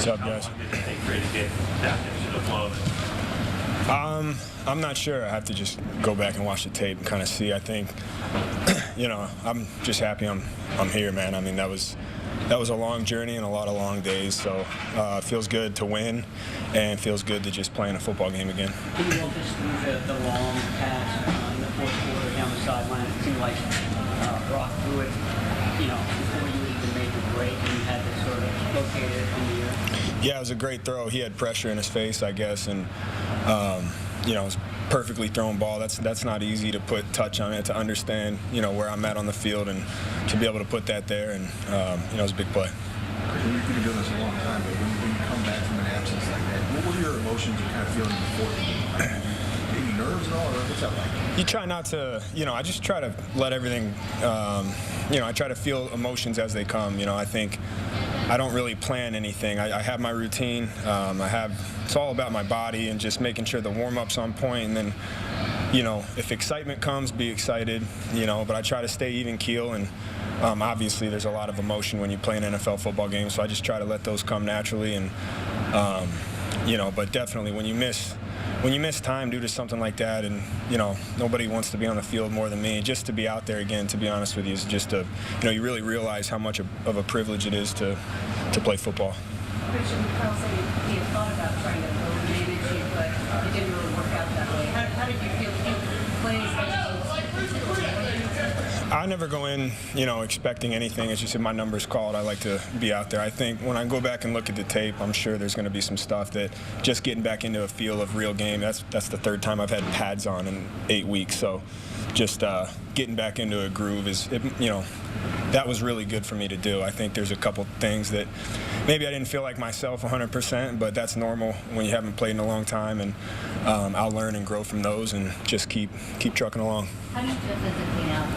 What's up, guys? How long did it take for you to get back into the flow? I'm not sure. I have to just go back and watch the tape and kind of see. I think, I'm just happy I'm here, man. I mean, that was a long journey and a lot of long days. So it feels good to win, and it feels good to just play in a football game again. Can you walk us through the long pass in the fourth quarter down the sideline? It seemed like Brock threw it, before you even made the break, and you had to sort of locate it from the air. Yeah, it was a great throw. He had pressure in his face, I guess, and it was perfectly thrown ball. That's not easy to put touch on it, to understand, where I'm at on the field, and to be able to put that there, and it was a big play. You've been doing this a long time, but when you come back from an absence like that, what were your emotions or kind of feeling before the game? Any nerves at all, or what's that like? You try not to, I just try to let everything, I try to feel emotions as they come. I think I don't really plan anything. I have my routine. It's all about my body and just making sure the warm-up's on point, and then, if excitement comes, be excited, but I try to stay even keel, and obviously there's a lot of emotion when you play an NFL football game, so I just try to let those come naturally, and, but definitely when you miss time due to something like that, and nobody wants to be on the field more than me, just to be out there again, to be honest with you, is just you really realize how much of a privilege it is to play football. Christian McCaffrey said he had thought about trying to manage you, but it didn't really work out that way. How did you feel playing? I never go in, expecting anything. It's just if my number's called, I like to be out there. I think when I go back and look at the tape, I'm sure there's going to be some stuff that just getting back into a feel of real game. That's the third time I've had pads on in 8 weeks. So just getting back into a groove that was really good for me to do. I think there's a couple things that maybe I didn't feel like myself 100%, but that's normal when you haven't played in a long time, and I'll learn and grow from those and just keep trucking along. How do you feel physically now?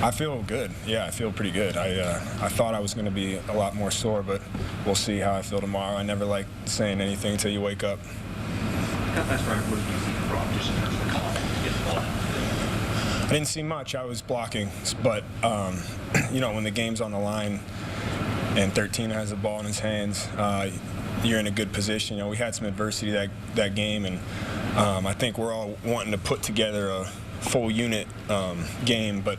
I feel good. Yeah, I feel pretty good. I thought I was going to be a lot more sore, but we'll see how I feel tomorrow. I never like saying anything until you wake up. How fast what did you see from Brock just in terms of the confidence to get the ball? I didn't see much. I was blocking, but when the game's on the line and 13 has the ball in his hands, you're in a good position. We had some adversity that game, and I think we're all wanting to put together a full unit game, but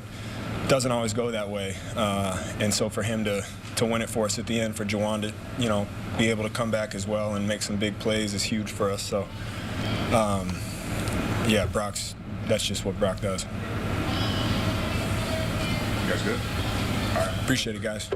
it doesn't always go that way. And so for him to win it for us at the end, for Juwan to be able to come back as well and make some big plays is huge for us. So that's just what Brock does. You guys good? All right, appreciate it, guys.